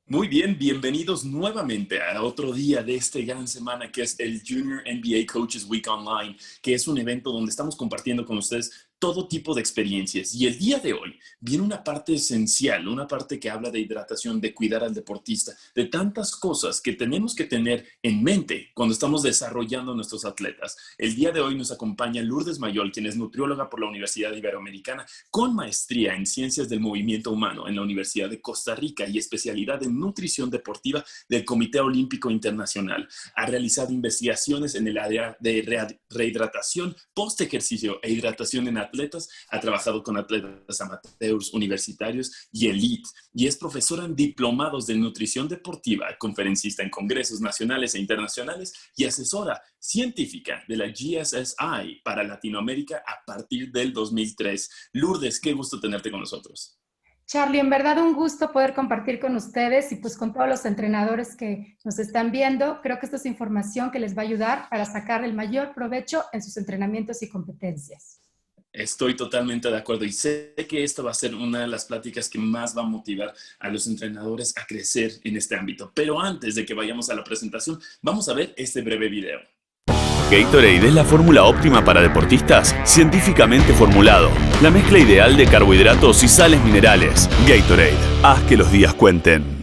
Muy bien, bienvenidos nuevamente a otro día de esta gran semana que es el Junior NBA Coaches Week Online, que es un evento donde estamos compartiendo con ustedes todo tipo de experiencias. Y el día de hoy viene una parte esencial, una parte que habla de hidratación, de cuidar al deportista, de tantas cosas que tenemos que tener en mente cuando estamos desarrollando a nuestros atletas. El día de hoy nos acompaña Lourdes Mayol, quien es nutrióloga por la Universidad Iberoamericana, con maestría en Ciencias del Movimiento Humano en la Universidad de Costa Rica y especialidad en nutrición deportiva del Comité Olímpico Internacional. Ha realizado investigaciones en el área de rehidratación, post-ejercicio e hidratación en atletas. Ha trabajado con atletas amateurs, universitarios y elite. Y es profesora en diplomados de nutrición deportiva, conferencista en congresos nacionales e internacionales y asesora científica de la GSSI para Latinoamérica a partir del 2003. Lourdes, qué gusto tenerte con nosotros. Charlie, en verdad un gusto poder compartir con ustedes y pues con todos los entrenadores que nos están viendo. Creo que esta es información que les va a ayudar para sacar el mayor provecho en sus entrenamientos y competencias. Estoy totalmente de acuerdo y sé que esta va a ser una de las pláticas que más va a motivar a los entrenadores a crecer en este ámbito. Pero antes de que vayamos a la presentación, vamos a ver este breve video. Gatorade es la fórmula óptima para deportistas, científicamente formulado. La mezcla ideal de carbohidratos y sales minerales. Gatorade, haz que los días cuenten.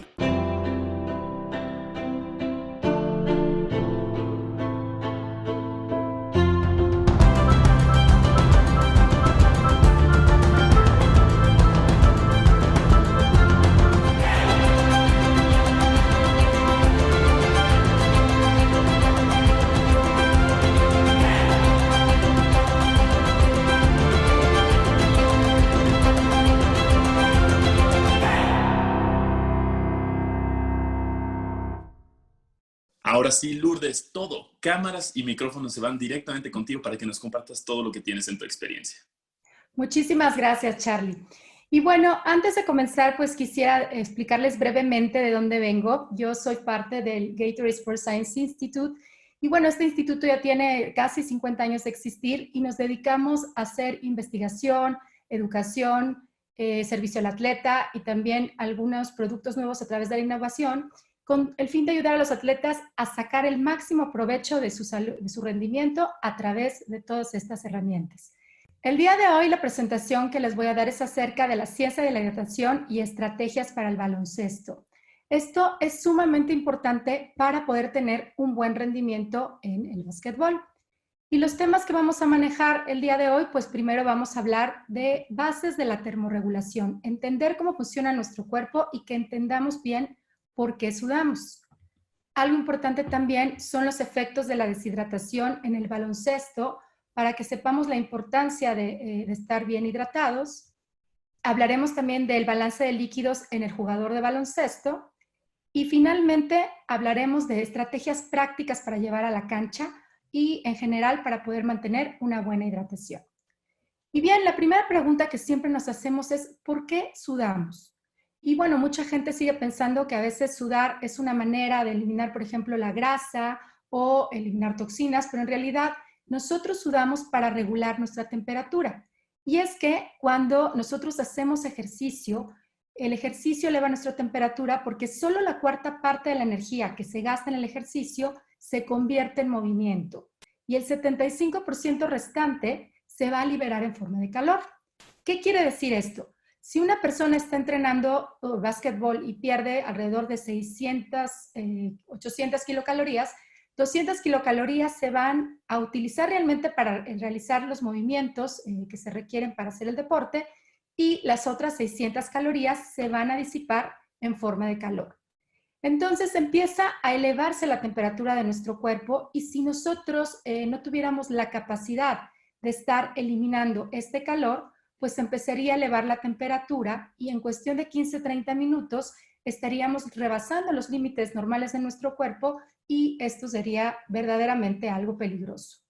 Ahora sí, Lourdes, todo, cámaras y micrófonos se van directamente contigo para que nos compartas todo lo que tienes en tu experiencia. Muchísimas gracias, Charlie. Y bueno, antes de comenzar, pues quisiera explicarles brevemente de dónde vengo. Yo soy parte del Gatorade Sports Science Institute y bueno, este instituto ya tiene casi 50 años de existir y nos dedicamos a hacer investigación, educación, servicio al atleta y también algunos productos nuevos a través de la innovación con el fin de ayudar a los atletas a sacar el máximo provecho de su rendimiento a través de todas estas herramientas. El día de hoy la presentación que les voy a dar es acerca de la ciencia de la hidratación y estrategias para el baloncesto. Esto es sumamente importante para poder tener un buen rendimiento en el básquetbol. Y los temas que vamos a manejar el día de hoy, pues primero vamos a hablar de bases de la termorregulación, entender cómo funciona nuestro cuerpo y que entendamos bien por qué sudamos. Algo importante también son los efectos de la deshidratación en el baloncesto para que sepamos la importancia de estar bien hidratados. Hablaremos también del balance de líquidos en el jugador de baloncesto. Y finalmente hablaremos de estrategias prácticas para llevar a la cancha y en general para poder mantener una buena hidratación. Y bien, la primera pregunta que siempre nos hacemos es ¿por qué sudamos? Y bueno, mucha gente sigue pensando que a veces sudar es una manera de eliminar, por ejemplo, la grasa o eliminar toxinas, pero en realidad nosotros sudamos para regular nuestra temperatura. Y es que cuando nosotros hacemos ejercicio, el ejercicio eleva nuestra temperatura porque solo la cuarta parte de la energía que se gasta en el ejercicio se convierte en movimiento. Y el 75% restante se va a liberar en forma de calor. ¿Qué quiere decir esto? Si una persona está entrenando básquetbol y pierde alrededor de 800 kilocalorías, 200 kilocalorías se van a utilizar realmente para realizar los movimientos que se requieren para hacer el deporte y las otras 600 calorías se van a disipar en forma de calor. Entonces empieza a elevarse la temperatura de nuestro cuerpo y si nosotros no tuviéramos la capacidad de estar eliminando este calor, pues empezaría a elevar la temperatura y en cuestión de 15-30 minutos estaríamos rebasando los límites normales de nuestro cuerpo y esto sería verdaderamente algo peligroso.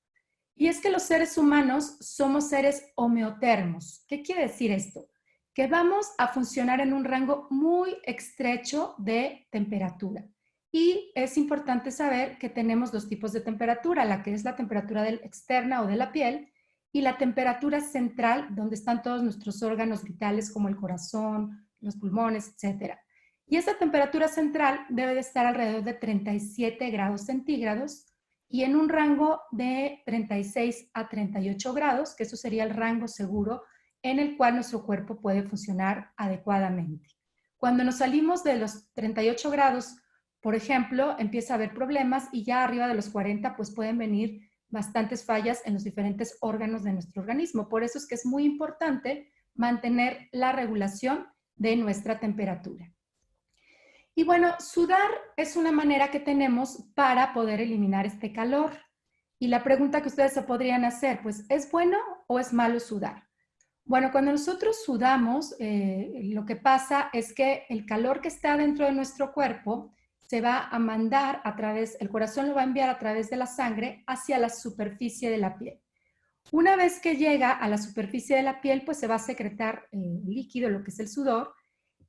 Y es que los seres humanos somos seres homeotermos. ¿Qué quiere decir esto? Que vamos a funcionar en un rango muy estrecho de temperatura. Y es importante saber que tenemos dos tipos de temperatura, la que es la temperatura externa o de la piel y la temperatura central, donde están todos nuestros órganos vitales como el corazón, los pulmones, etc. Y esa temperatura central debe de estar alrededor de 37 grados centígrados y en un rango de 36 a 38 grados, que eso sería el rango seguro en el cual nuestro cuerpo puede funcionar adecuadamente. Cuando nos salimos de los 38 grados, por ejemplo, empieza a haber problemas y ya arriba de los 40 pues pueden venir bastantes fallas en los diferentes órganos de nuestro organismo. Por eso es que es muy importante mantener la regulación de nuestra temperatura. Y bueno, sudar es una manera que tenemos para poder eliminar este calor. Y la pregunta que ustedes se podrían hacer, pues, ¿es bueno o es malo sudar? Bueno, cuando nosotros sudamos, lo que pasa es que el calor que está dentro de nuestro cuerpo se va a mandar a través, el corazón lo va a enviar a través de la sangre hacia la superficie de la piel. Una vez que llega a la superficie de la piel, pues se va a secretar líquido, lo que es el sudor,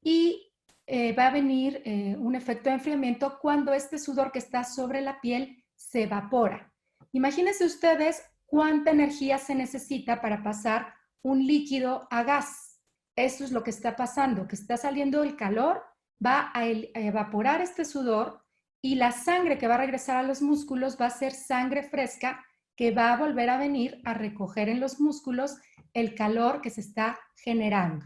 y va a venir un efecto de enfriamiento cuando este sudor que está sobre la piel se evapora. Imagínense ustedes cuánta energía se necesita para pasar un líquido a gas. Esto es lo que está pasando, que está saliendo el calor, va a evaporar este sudor y la sangre que va a regresar a los músculos va a ser sangre fresca que va a volver a venir a recoger en los músculos el calor que se está generando.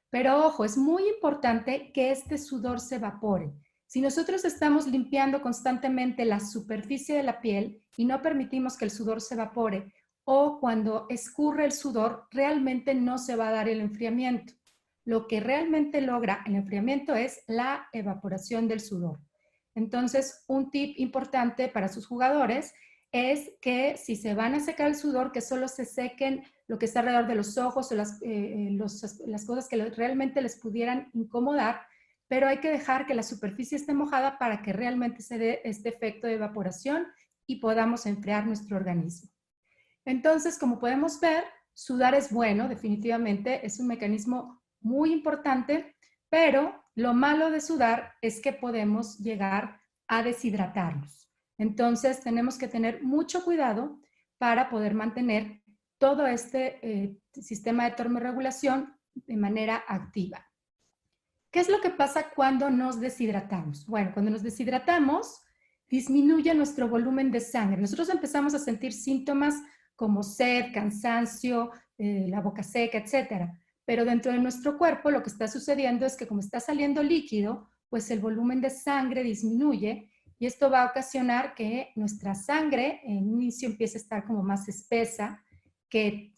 Pero ojo, es muy importante que este sudor se evapore. Si nosotros estamos limpiando constantemente la superficie de la piel y no permitimos que el sudor se evapore, o cuando escurre el sudor, realmente no se va a dar el enfriamiento. Lo que realmente logra el enfriamiento es la evaporación del sudor. Entonces, un tip importante para sus jugadores es que si se van a secar el sudor, que solo se sequen lo que está alrededor de los ojos o las cosas que realmente les pudieran incomodar, pero hay que dejar que la superficie esté mojada para que realmente se dé este efecto de evaporación y podamos enfriar nuestro organismo. Entonces, como podemos ver, sudar es bueno, definitivamente, es un mecanismo muy importante, pero lo malo de sudar es que podemos llegar a deshidratarnos. Entonces, tenemos que tener mucho cuidado para poder mantener todo este sistema de termorregulación de manera activa. ¿Qué es lo que pasa cuando nos deshidratamos? Bueno, cuando nos deshidratamos, disminuye nuestro volumen de sangre. Nosotros empezamos a sentir síntomas como sed, cansancio, la boca seca, etcétera. Pero dentro de nuestro cuerpo lo que está sucediendo es que como está saliendo líquido, pues el volumen de sangre disminuye y esto va a ocasionar que nuestra sangre en un inicio empiece a estar como más espesa, que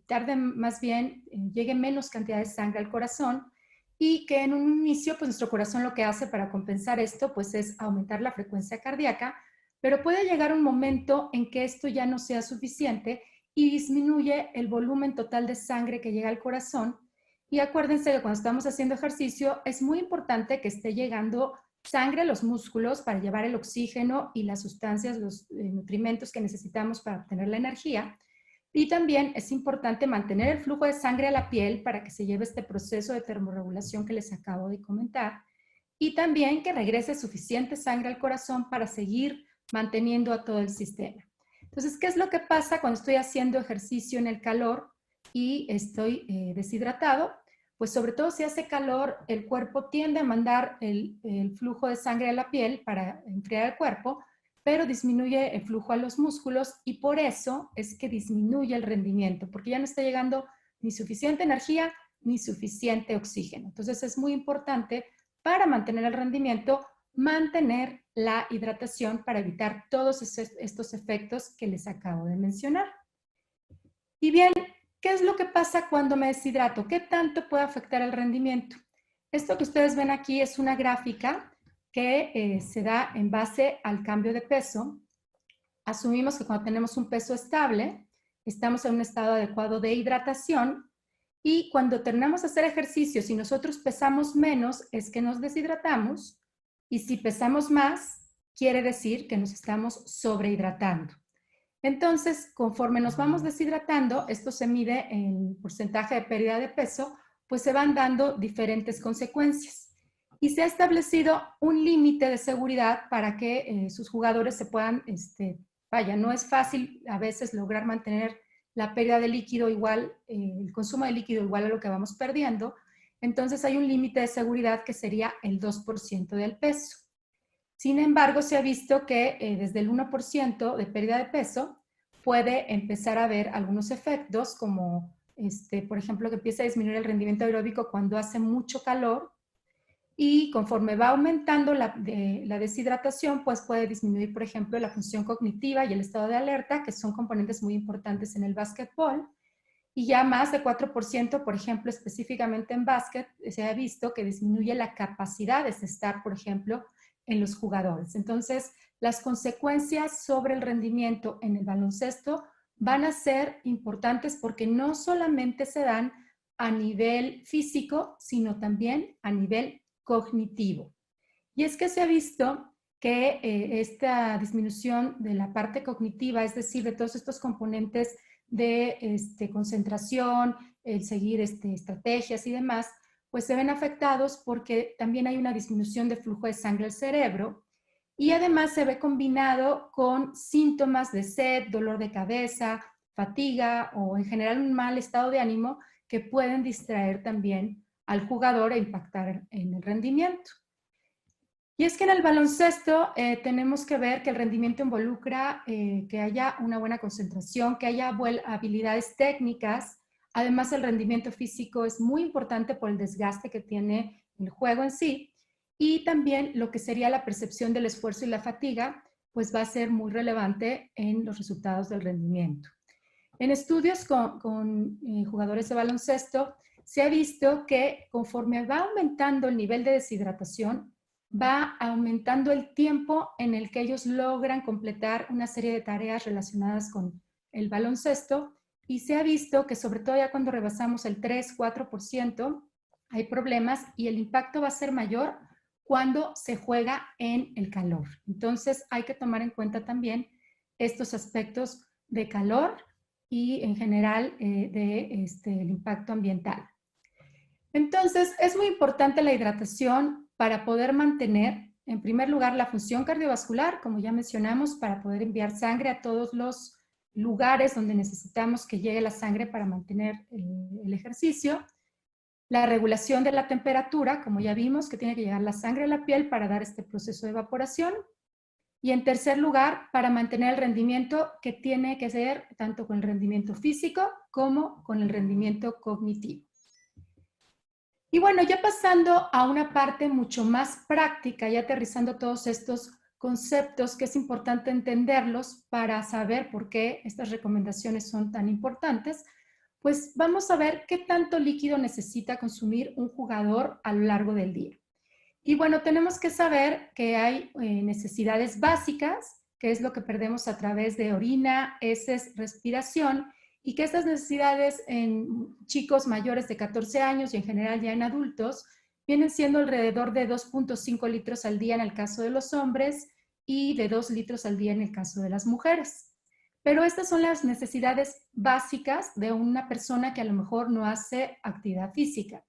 tarde más bien, llegue menos cantidad de sangre al corazón y que en un inicio pues nuestro corazón lo que hace para compensar esto pues es aumentar la frecuencia cardíaca, pero puede llegar un momento en que esto ya no sea suficiente y disminuye el volumen total de sangre que llega al corazón. Y acuérdense que cuando estamos haciendo ejercicio es muy importante que esté llegando sangre a los músculos para llevar el oxígeno y las sustancias, los nutrimentos que necesitamos para obtener la energía. Y también es importante mantener el flujo de sangre a la piel para que se lleve este proceso de termorregulación que les acabo de comentar. Y también que regrese suficiente sangre al corazón para seguir manteniendo a todo el sistema. Entonces, ¿qué es lo que pasa cuando estoy haciendo ejercicio en el calor y estoy deshidratado? Pues sobre todo si hace calor, el cuerpo tiende a mandar el flujo de sangre a la piel para enfriar el cuerpo, pero disminuye el flujo a los músculos y por eso es que disminuye el rendimiento, porque ya no está llegando ni suficiente energía ni suficiente oxígeno. Entonces es muy importante para mantener el rendimiento, mantener la hidratación para evitar todos estos efectos que les acabo de mencionar. Y bien, ¿qué es lo que pasa cuando me deshidrato? ¿Qué tanto puede afectar el rendimiento? Esto que ustedes ven aquí es una gráfica que se da en base al cambio de peso. Asumimos que cuando tenemos un peso estable, estamos en un estado adecuado de hidratación y cuando terminamos de hacer ejercicio, si nosotros pesamos menos, es que nos deshidratamos y si pesamos más, quiere decir que nos estamos sobrehidratando. Entonces, conforme nos vamos deshidratando, esto se mide en porcentaje de pérdida de peso, pues se van dando diferentes consecuencias. Y se ha establecido un límite de seguridad para que sus jugadores se puedan, no es fácil a veces lograr mantener la pérdida de líquido igual, el consumo de líquido igual a lo que vamos perdiendo. entonces hay un límite de seguridad que sería el 2% del peso. Sin embargo, se ha visto que desde el 1% de pérdida de peso puede empezar a haber algunos efectos como, por ejemplo, que empieza a disminuir el rendimiento aeróbico cuando hace mucho calor, y conforme va aumentando la deshidratación, pues puede disminuir, por ejemplo, la función cognitiva y el estado de alerta, que son componentes muy importantes en el básquetbol. Y ya más de 4%, por ejemplo, específicamente en básquet, se ha visto que disminuye la capacidad de estar, por ejemplo, en los jugadores. Entonces, las consecuencias sobre el rendimiento en el baloncesto van a ser importantes porque no solamente se dan a nivel físico, sino también a nivel cognitivo. Y es que se ha visto que esta disminución de la parte cognitiva, es decir, de todos estos componentes de concentración, el seguir estrategias y demás, pues se ven afectados porque también hay una disminución de flujo de sangre al cerebro y además se ve combinado con síntomas de sed, dolor de cabeza, fatiga o en general un mal estado de ánimo que pueden distraer también al jugador e impactar en el rendimiento. Y es que en el baloncesto tenemos que ver que el rendimiento involucra que haya una buena concentración, que haya habilidades técnicas. Además, el rendimiento físico es muy importante por el desgaste que tiene el juego en sí. Y también lo que sería la percepción del esfuerzo y la fatiga, pues va a ser muy relevante en los resultados del rendimiento. En estudios con jugadores de baloncesto, se ha visto que conforme va aumentando el nivel de deshidratación, va aumentando el tiempo en el que ellos logran completar una serie de tareas relacionadas con el baloncesto y se ha visto que sobre todo ya cuando rebasamos el 3-4% hay problemas y el impacto va a ser mayor cuando se juega en el calor. Entonces hay que tomar en cuenta también estos aspectos de calor y en general el impacto ambiental. Entonces es muy importante la hidratación para poder mantener, en primer lugar, la función cardiovascular, como ya mencionamos, para poder enviar sangre a todos los lugares donde necesitamos que llegue la sangre para mantener el ejercicio. La regulación de la temperatura, como ya vimos, que tiene que llegar la sangre a la piel para dar este proceso de evaporación. Y en tercer lugar, para mantener el rendimiento que tiene que ser tanto con el rendimiento físico como con el rendimiento cognitivo. Y bueno, ya pasando a una parte mucho más práctica y aterrizando todos estos conceptos que es importante entenderlos para saber por qué estas recomendaciones son tan importantes, pues vamos a ver qué tanto líquido necesita consumir un jugador a lo largo del día. Y bueno, tenemos que saber que hay necesidades básicas, que es lo que perdemos a través de orina, heces, respiración, y que estas necesidades en chicos mayores de 14 años y en general ya en adultos vienen siendo alrededor de 2.5 litros al día en el caso de los hombres y de 2 litros al día en el caso de las mujeres. Pero estas son las necesidades básicas de una persona que a lo mejor no hace actividad física.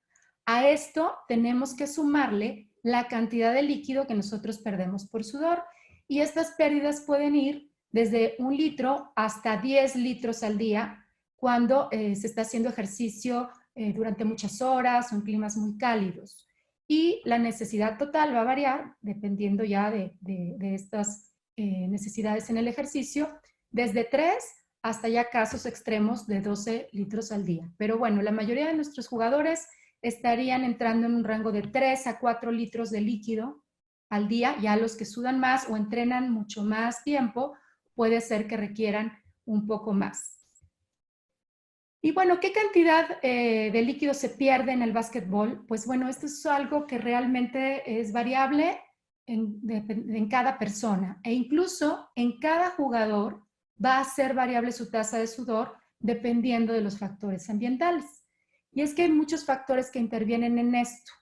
A esto tenemos que sumarle la cantidad de líquido que nosotros perdemos por sudor y estas pérdidas pueden ir desde 1 litro hasta 10 litros al día cuando se está haciendo ejercicio durante muchas horas o en climas muy cálidos. Y la necesidad total va a variar dependiendo ya de estas necesidades en el ejercicio, desde 3 hasta ya casos extremos de 12 litros al día. Pero bueno, la mayoría de nuestros jugadores estarían entrando en un rango de 3 a 4 litros de líquido al día. Ya los que sudan más o entrenan mucho más tiempo, puede ser que requieran un poco más. Y bueno, ¿qué cantidad de líquido se pierde en el básquetbol? Pues bueno, esto es algo que realmente es variable en cada persona e incluso en cada jugador va a ser variable su tasa de sudor dependiendo de los factores ambientales. Y es que hay muchos factores que intervienen en esto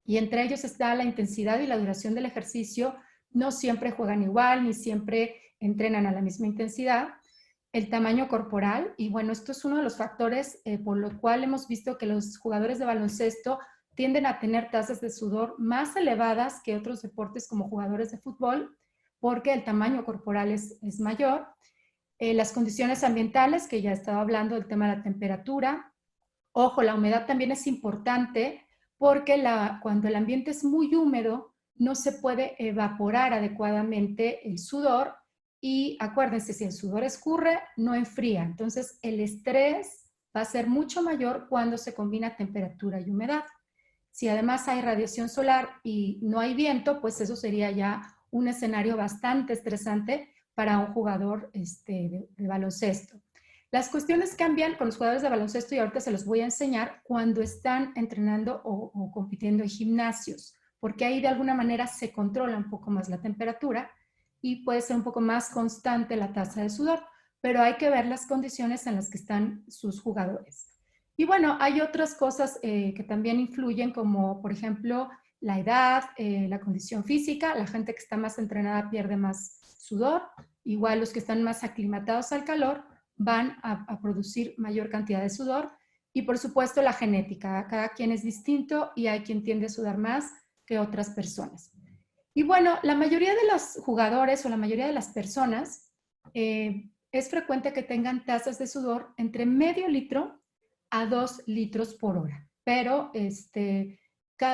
y entre ellos está la intensidad y la duración del ejercicio. No siempre juegan igual ni siempre entrenan a la misma intensidad. El tamaño corporal, y bueno, esto es uno de los factores por lo cual hemos visto que los jugadores de baloncesto tienden a tener tasas de sudor más elevadas que otros deportes como jugadores de fútbol, porque el tamaño corporal es mayor. Las condiciones ambientales, que ya estaba hablando del tema de la temperatura. Ojo, la humedad también es importante porque cuando el ambiente es muy húmedo, no se puede evaporar adecuadamente el sudor y acuérdense, si el sudor escurre, no enfría. Entonces, el estrés va a ser mucho mayor cuando se combina temperatura y humedad. Si además hay radiación solar y no hay viento, pues eso sería ya un escenario bastante estresante para un jugador de baloncesto. Las cuestiones cambian con los jugadores de baloncesto y ahorita se los voy a enseñar cuando están entrenando o compitiendo en gimnasios, porque ahí de alguna manera se controla un poco más la temperatura y puede ser un poco más constante la tasa de sudor, pero hay que ver las condiciones en las que están sus jugadores. Y bueno, hay otras cosas que también influyen, como por ejemplo la edad, la condición física. La gente que está más entrenada pierde más sudor. Igual los que están más aclimatados al calor van a producir mayor cantidad de sudor. Y por supuesto la genética. Cada quien es distinto y hay quien tiende a sudar más que otras personas. Y bueno, la mayoría de los jugadores o la mayoría de las personas es frecuente que tengan tasas de sudor entre medio litro a 2 litros por hora. Pero,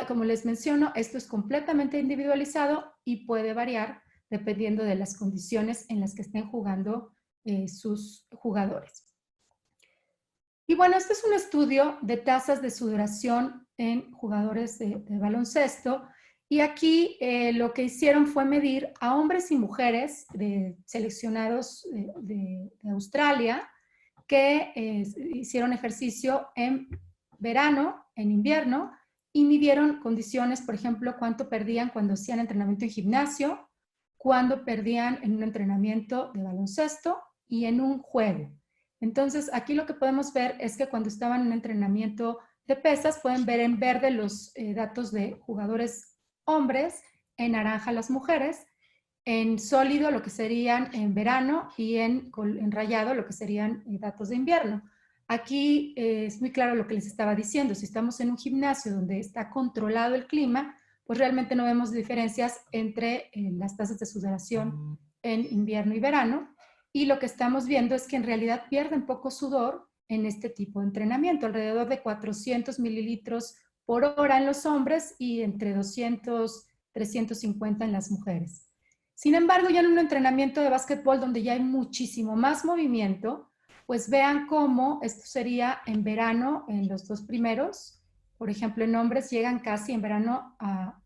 como les menciono, esto es completamente individualizado y puede variar dependiendo de las condiciones en las que estén jugando sus jugadores. Y bueno, este es un estudio de tasas de sudoración en jugadores de baloncesto. Y aquí lo que hicieron fue medir a hombres y mujeres seleccionados de Australia, que hicieron ejercicio en verano, en invierno, y midieron condiciones, por ejemplo, cuánto perdían cuando hacían entrenamiento en gimnasio, cuánto perdían en un entrenamiento de baloncesto y en un juego. Entonces, aquí lo que podemos ver es que cuando estaban en un entrenamiento de pesas, pueden ver en verde los datos de jugadores hombres, en naranja las mujeres, en sólido lo que serían en verano y en rayado lo que serían datos de invierno. Aquí es muy claro lo que les estaba diciendo. Si estamos en un gimnasio donde está controlado el clima, pues realmente no vemos diferencias entre las tasas de sudoración en invierno y verano. Y lo que estamos viendo es que en realidad pierden poco sudor en este tipo de entrenamiento, alrededor de 400 mililitros por hora en los hombres y entre 200, 350 en las mujeres. Sin embargo, ya en un entrenamiento de básquetbol donde ya hay muchísimo más movimiento, pues vean cómo esto sería en verano en los dos primeros. Por ejemplo, en hombres llegan casi en verano a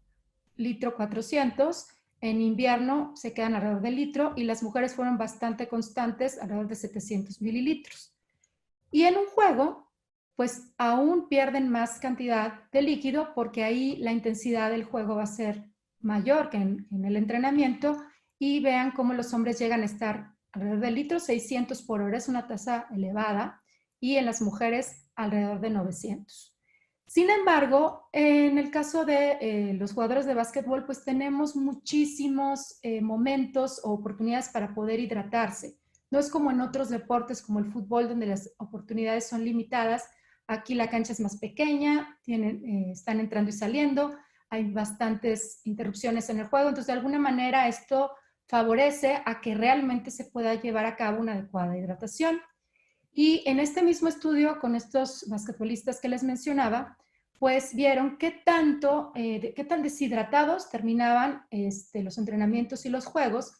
litro 400, en invierno se quedan alrededor del litro y las mujeres fueron bastante constantes, alrededor de 700 mililitros. Y en un juego, pues aún pierden más cantidad de líquido porque ahí la intensidad del juego va a ser mayor que en el entrenamiento y vean cómo los hombres llegan a estar alrededor del litro 600 por hora, es una tasa elevada, y en las mujeres alrededor de 900. Sin embargo, en el caso de los jugadores de básquetbol, pues tenemos muchísimos momentos o oportunidades para poder hidratarse. No es como en otros deportes como el fútbol, donde las oportunidades son limitadas. Aquí la cancha es más pequeña, están entrando y saliendo, hay bastantes interrupciones en el juego, entonces de alguna manera esto favorece a que realmente se pueda llevar a cabo una adecuada hidratación. Y en este mismo estudio con estos basquetbolistas que les mencionaba, pues vieron qué tan deshidratados terminaban los entrenamientos y los juegos.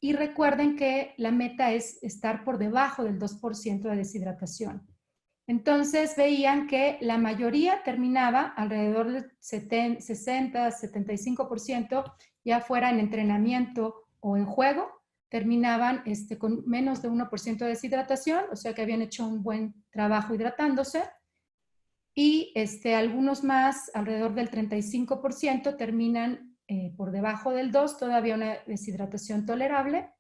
Y recuerden que la meta es estar por debajo del 2% de deshidratación. Entonces veían que la mayoría terminaba alrededor del 60-75%, ya fuera en entrenamiento o en juego, terminaban con menos de 1% de deshidratación, o sea que habían hecho un buen trabajo hidratándose. Y algunos más, alrededor del 35%, terminan por debajo del 2%, todavía una deshidratación tolerable.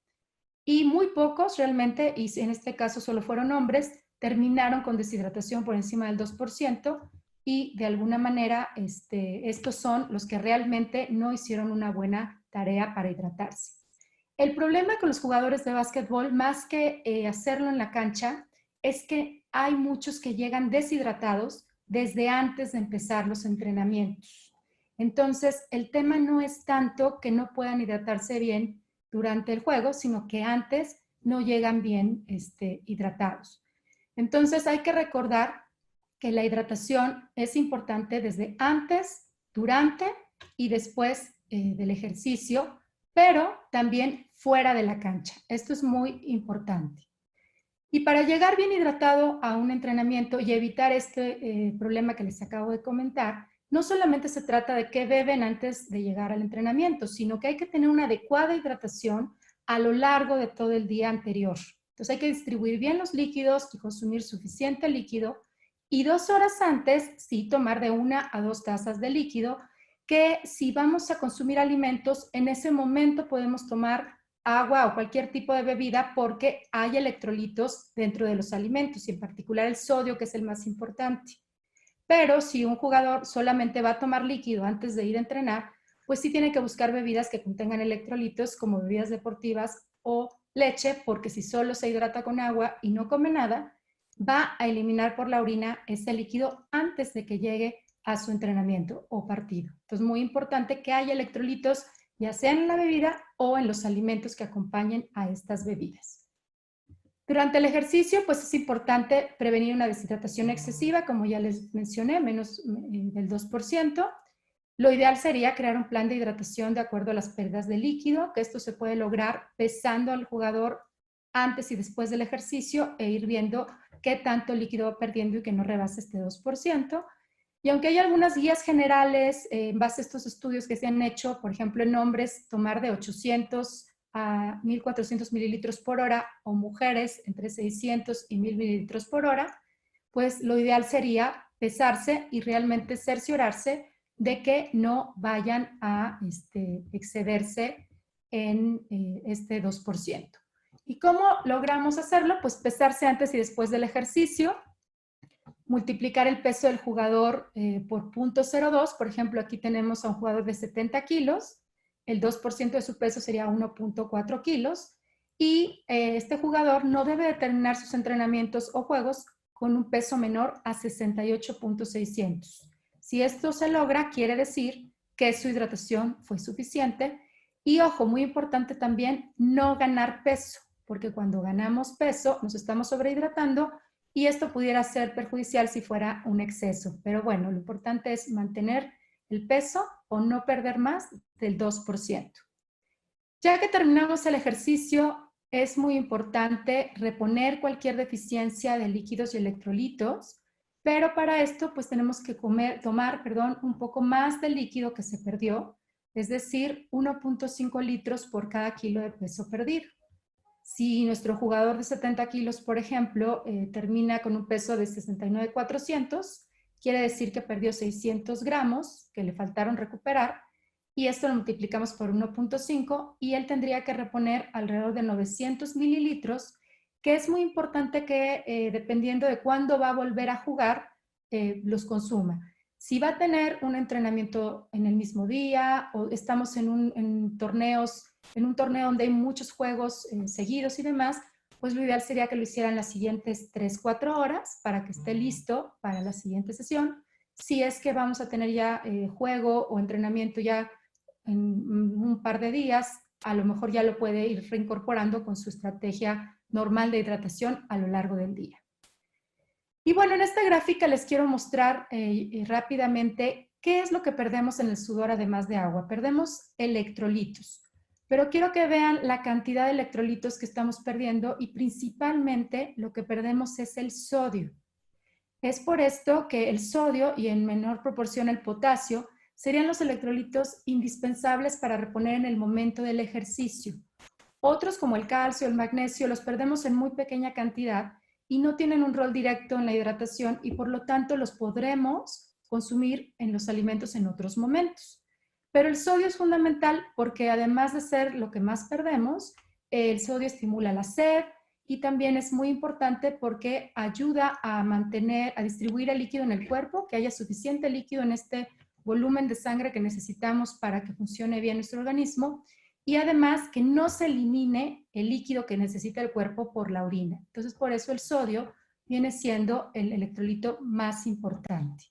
Y muy pocos realmente, y en este caso solo fueron hombres, terminaron con deshidratación por encima del 2% y de alguna manera estos son los que realmente no hicieron una buena tarea para hidratarse. El problema con los jugadores de básquetbol, más que hacerlo en la cancha, es que hay muchos que llegan deshidratados desde antes de empezar los entrenamientos. Entonces, el tema no es tanto que no puedan hidratarse bien durante el juego, sino que antes no llegan bien hidratados. Entonces hay que recordar que la hidratación es importante desde antes, durante y después del ejercicio, pero también fuera de la cancha. Esto es muy importante. Y para llegar bien hidratado a un entrenamiento y evitar este problema que les acabo de comentar, no solamente se trata de qué beben antes de llegar al entrenamiento, sino que hay que tener una adecuada hidratación a lo largo de todo el día anterior. Entonces hay que distribuir bien los líquidos y consumir suficiente líquido. Y 2 horas antes, sí, tomar de 1 a 2 tazas de líquido, que si vamos a consumir alimentos, en ese momento podemos tomar agua o cualquier tipo de bebida porque hay electrolitos dentro de los alimentos y en particular el sodio, que es el más importante. Pero si un jugador solamente va a tomar líquido antes de ir a entrenar, pues sí tiene que buscar bebidas que contengan electrolitos como bebidas deportivas o leche, porque si solo se hidrata con agua y no come nada, va a eliminar por la orina ese líquido antes de que llegue a su entrenamiento o partido. Entonces, muy importante que haya electrolitos, ya sea en la bebida o en los alimentos que acompañen a estas bebidas. Durante el ejercicio, pues es importante prevenir una deshidratación excesiva, como ya les mencioné, menos del 2%. Lo ideal sería crear un plan de hidratación de acuerdo a las pérdidas de líquido, que esto se puede lograr pesando al jugador antes y después del ejercicio e ir viendo qué tanto líquido va perdiendo y que no rebase este 2%. Y aunque hay algunas guías generales en base a estos estudios que se han hecho, por ejemplo, en hombres, tomar de 800 a 1.400 mililitros por hora o mujeres entre 600 y 1.000 mililitros por hora, pues lo ideal sería pesarse y realmente cerciorarse de que no vayan a excederse en este 2%. ¿Y cómo logramos hacerlo? Pues pesarse antes y después del ejercicio, multiplicar el peso del jugador por 0.02. Por ejemplo, aquí tenemos a un jugador de 70 kilos, el 2% de su peso sería 1.4 kilos, y este jugador no debe de terminar sus entrenamientos o juegos con un peso menor a 68.600. Si esto se logra, quiere decir que su hidratación fue suficiente. Y ojo, muy importante también, no ganar peso, porque cuando ganamos peso nos estamos sobrehidratando y esto pudiera ser perjudicial si fuera un exceso. Pero bueno, lo importante es mantener el peso o no perder más del 2%. Ya que terminamos el ejercicio, es muy importante reponer cualquier deficiencia de líquidos y electrolitos, pero para esto pues tenemos que tomar un poco más del líquido que se perdió, es decir, 1.5 litros por cada kilo de peso perdido. Si nuestro jugador de 70 kilos, por ejemplo, termina con un peso de 69,400, quiere decir que perdió 600 gramos que le faltaron recuperar, y esto lo multiplicamos por 1.5 y él tendría que reponer alrededor de 900 mililitros, que es muy importante que dependiendo de cuándo va a volver a jugar, los consuma. Si va a tener un entrenamiento en el mismo día o estamos en un torneo donde hay muchos juegos seguidos y demás, pues lo ideal sería que lo hicieran las siguientes 3-4 horas para que esté listo para la siguiente sesión. Si es que vamos a tener ya juego o entrenamiento ya en un par de días, a lo mejor ya lo puede ir reincorporando con su estrategia normal de hidratación a lo largo del día. Y bueno, en esta gráfica les quiero mostrar rápidamente qué es lo que perdemos en el sudor además de agua. Perdemos electrolitos, pero quiero que vean la cantidad de electrolitos que estamos perdiendo y principalmente lo que perdemos es el sodio. Es por esto que el sodio y en menor proporción el potasio serían los electrolitos indispensables para reponer en el momento del ejercicio. Otros como el calcio, el magnesio, los perdemos en muy pequeña cantidad y no tienen un rol directo en la hidratación y por lo tanto los podremos consumir en los alimentos en otros momentos. Pero el sodio es fundamental porque además de ser lo que más perdemos, el sodio estimula la sed y también es muy importante porque ayuda a distribuir el líquido en el cuerpo, que haya suficiente líquido en este volumen de sangre que necesitamos para que funcione bien nuestro organismo y además que no se elimine el líquido que necesita el cuerpo por la orina. Entonces, por eso el sodio viene siendo el electrolito más importante.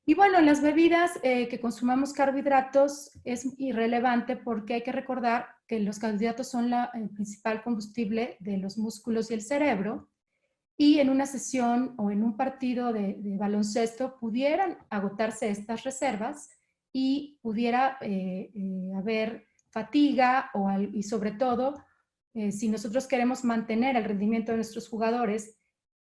Y bueno, en las bebidas que consumamos carbohidratos es irrelevante porque hay que recordar que los carbohidratos son el principal combustible de los músculos y el cerebro. y en una sesión o en un partido de baloncesto pudieran agotarse estas reservas y pudiera haber fatiga y sobre todo, si nosotros queremos mantener el rendimiento de nuestros jugadores,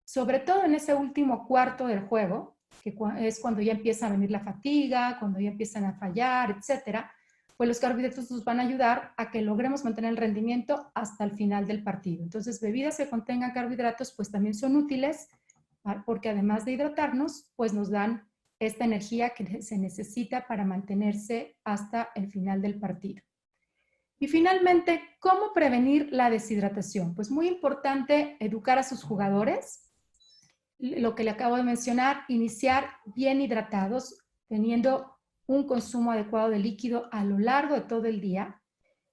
sobre todo en ese último cuarto del juego, que es cuando ya empieza a venir la fatiga, cuando ya empiezan a fallar, etcétera, pues los carbohidratos nos van a ayudar a que logremos mantener el rendimiento hasta el final del partido. Entonces, bebidas que contengan carbohidratos pues también son útiles porque además de hidratarnos, pues nos dan esta energía que se necesita para mantenerse hasta el final del partido. Y finalmente, ¿cómo prevenir la deshidratación? Pues muy importante educar a sus jugadores. Lo que le acabo de mencionar, iniciar bien hidratados, teniendo un consumo adecuado de líquido a lo largo de todo el día.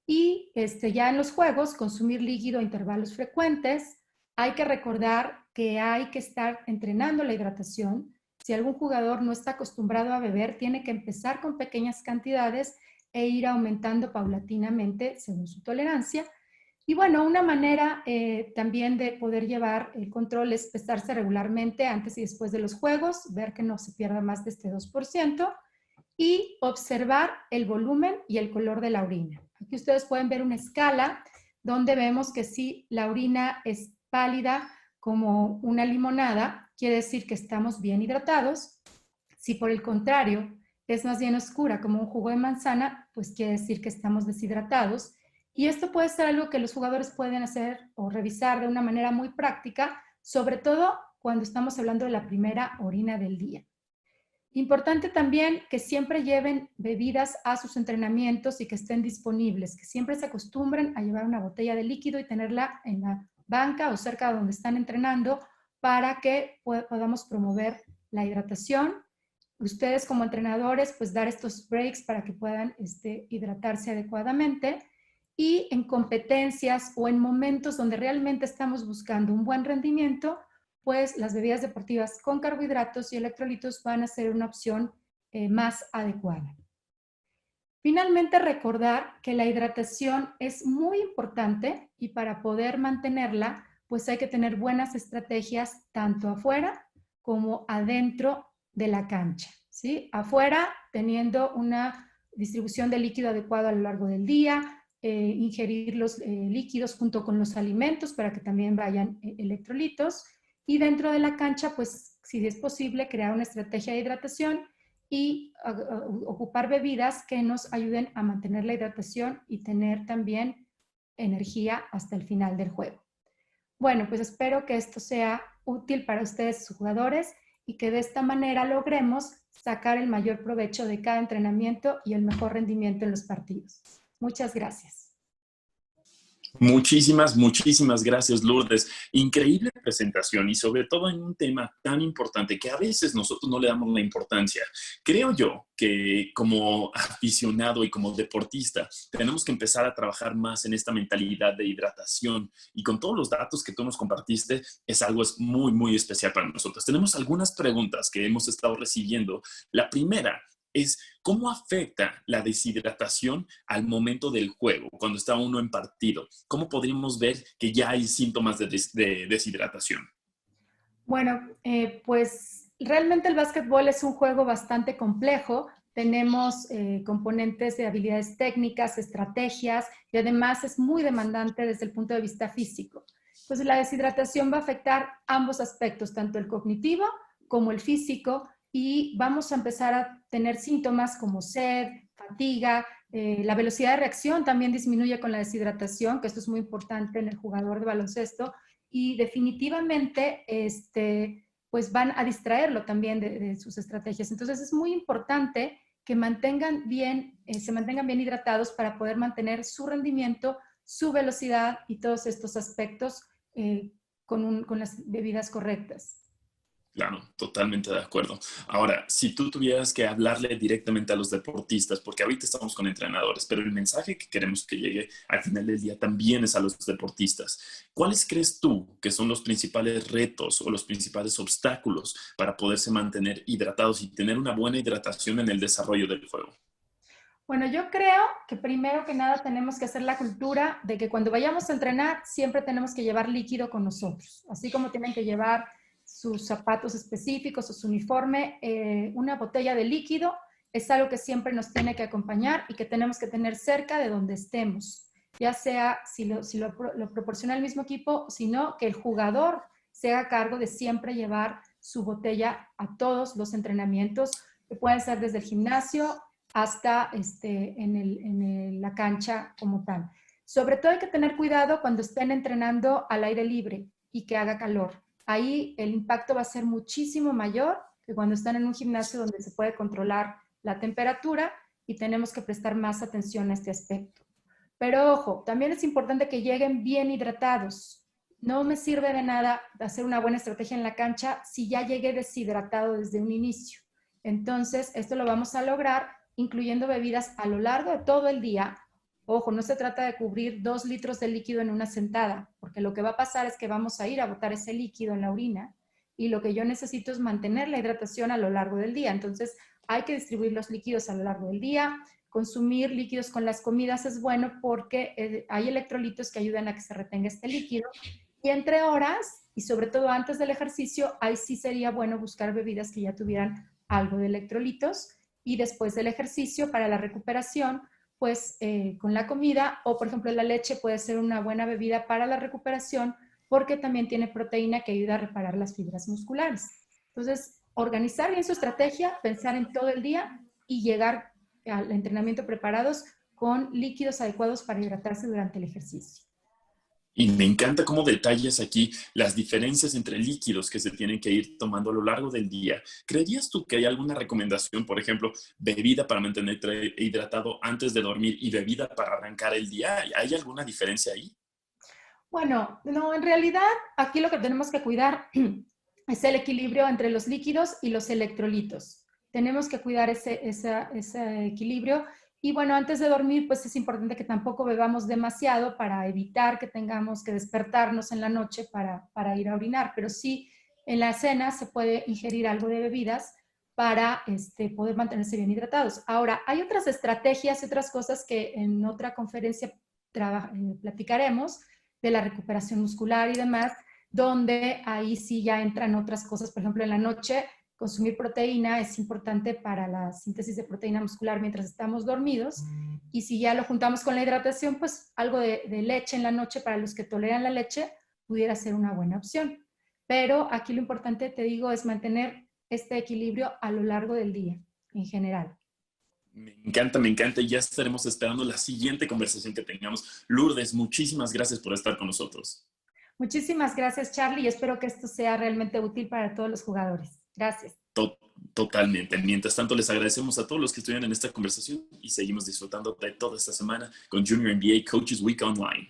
Y ya en los juegos, consumir líquido a intervalos frecuentes. Hay que recordar que hay que estar entrenando la hidratación. Si algún jugador no está acostumbrado a beber, tiene que empezar con pequeñas cantidades e ir aumentando paulatinamente según su tolerancia. Y bueno, una manera también de poder llevar el control es pesarse regularmente antes y después de los juegos, ver que no se pierda más de este 2% y observar el volumen y el color de la orina. Aquí ustedes pueden ver una escala donde vemos que si la orina es pálida como una limonada, quiere decir que estamos bien hidratados. Si por el contrario es más bien oscura como un jugo de manzana, pues quiere decir que estamos deshidratados. Y esto puede ser algo que los jugadores pueden hacer o revisar de una manera muy práctica, sobre todo cuando estamos hablando de la primera orina del día. Importante también que siempre lleven bebidas a sus entrenamientos y que estén disponibles, que siempre se acostumbren a llevar una botella de líquido y tenerla en la banca o cerca de donde están entrenando para que podamos promover la hidratación. Ustedes como entrenadores, pues dar estos breaks para que puedan hidratarse adecuadamente. Y en competencias o en momentos donde realmente estamos buscando un buen rendimiento, pues las bebidas deportivas con carbohidratos y electrolitos van a ser una opción más adecuada. Finalmente, recordar que la hidratación es muy importante y para poder mantenerla, pues hay que tener buenas estrategias tanto afuera como adentro de la cancha, ¿sí? Afuera, teniendo una distribución de líquido adecuado a lo largo del día, ingerir los líquidos junto con los alimentos para que también vayan electrolitos. Y dentro de la cancha, pues si es posible, crear una estrategia de hidratación y ocupar bebidas que nos ayuden a mantener la hidratación y tener también energía hasta el final del juego. Bueno, pues espero que esto sea útil para ustedes, sus jugadores, y que de esta manera logremos sacar el mayor provecho de cada entrenamiento y el mejor rendimiento en los partidos. Muchas gracias. Muchísimas, muchísimas gracias, Lourdes. Increíble presentación y sobre todo en un tema tan importante que a veces nosotros no le damos la importancia. Creo yo que como aficionado y como deportista tenemos que empezar a trabajar más en esta mentalidad de hidratación y con todos los datos que tú nos compartiste es algo muy, muy especial para nosotros. Tenemos algunas preguntas que hemos estado recibiendo. La primera es cómo afecta la deshidratación al momento del juego, cuando está uno en partido. ¿Cómo podríamos ver que ya hay síntomas de deshidratación? Bueno, pues realmente el básquetbol es un juego bastante complejo. Tenemos componentes de habilidades técnicas, estrategias y además es muy demandante desde el punto de vista físico. Entonces la deshidratación va a afectar ambos aspectos, tanto el cognitivo como el físico, y vamos a empezar a tener síntomas como sed, fatiga, la velocidad de reacción también disminuye con la deshidratación, que esto es muy importante en el jugador de baloncesto, y definitivamente pues van a distraerlo también de sus estrategias. Entonces es muy importante que se mantengan bien hidratados para poder mantener su rendimiento, su velocidad y todos estos aspectos con las bebidas correctas. Claro, totalmente de acuerdo. Ahora, si tú tuvieras que hablarle directamente a los deportistas, porque ahorita estamos con entrenadores, pero el mensaje que queremos que llegue al final del día también es a los deportistas. ¿Cuáles crees tú que son los principales retos o los principales obstáculos para poderse mantener hidratados y tener una buena hidratación en el desarrollo del juego? Bueno, yo creo que primero que nada tenemos que hacer la cultura de que cuando vayamos a entrenar siempre tenemos que llevar líquido con nosotros, así como tienen que llevar sus zapatos específicos o su uniforme, una botella de líquido es algo que siempre nos tiene que acompañar y que tenemos que tener cerca de donde estemos, ya sea si lo proporciona el mismo equipo, sino que el jugador se haga cargo de siempre llevar su botella a todos los entrenamientos, que pueden ser desde el gimnasio hasta la cancha como tal. Sobre todo hay que tener cuidado cuando estén entrenando al aire libre y que haga calor. Ahí el impacto va a ser muchísimo mayor que cuando están en un gimnasio donde se puede controlar la temperatura y tenemos que prestar más atención a este aspecto. Pero ojo, también es importante que lleguen bien hidratados. No me sirve de nada hacer una buena estrategia en la cancha si ya llegué deshidratado desde un inicio. Entonces, esto lo vamos a lograr incluyendo bebidas a lo largo de todo el día. Ojo, no se trata de cubrir 2 litros de líquido en una sentada, porque lo que va a pasar es que vamos a ir a botar ese líquido en la orina y lo que yo necesito es mantener la hidratación a lo largo del día. Entonces, hay que distribuir los líquidos a lo largo del día. Consumir líquidos con las comidas es bueno porque hay electrolitos que ayudan a que se retenga este líquido. Y entre horas, y sobre todo antes del ejercicio, ahí sí sería bueno buscar bebidas que ya tuvieran algo de electrolitos. Y después del ejercicio, para la recuperación, pues con la comida o por ejemplo la leche puede ser una buena bebida para la recuperación porque también tiene proteína que ayuda a reparar las fibras musculares. Entonces, organizar bien su estrategia, pensar en todo el día y llegar al entrenamiento preparados con líquidos adecuados para hidratarse durante el ejercicio. Y me encanta cómo detallas aquí las diferencias entre líquidos que se tienen que ir tomando a lo largo del día. ¿Creerías tú que hay alguna recomendación, por ejemplo, bebida para mantenerte hidratado antes de dormir y bebida para arrancar el día? ¿Hay alguna diferencia ahí? Bueno, no, en realidad aquí lo que tenemos que cuidar es el equilibrio entre los líquidos y los electrolitos. Tenemos que cuidar ese equilibrio. Y bueno, antes de dormir, pues es importante que tampoco bebamos demasiado para evitar que tengamos que despertarnos en la noche para ir a orinar. Pero sí, en la cena se puede ingerir algo de bebidas para poder mantenerse bien hidratados. Ahora, hay otras estrategias y otras cosas que en otra conferencia platicaremos de la recuperación muscular y demás, donde ahí sí ya entran otras cosas. Por ejemplo, en la noche consumir proteína es importante para la síntesis de proteína muscular mientras estamos dormidos. Y si ya lo juntamos con la hidratación, pues algo de leche en la noche para los que toleran la leche pudiera ser una buena opción. Pero aquí lo importante, te digo, es mantener este equilibrio a lo largo del día, en general. Me encanta, me encanta. Y ya estaremos esperando la siguiente conversación que tengamos. Lourdes, muchísimas gracias por estar con nosotros. Muchísimas gracias, Charlie, y espero que esto sea realmente útil para todos los jugadores. Gracias. Totalmente. Mientras tanto, les agradecemos a todos los que estuvieron en esta conversación y seguimos disfrutando de toda esta semana con Junior NBA Coaches Week Online.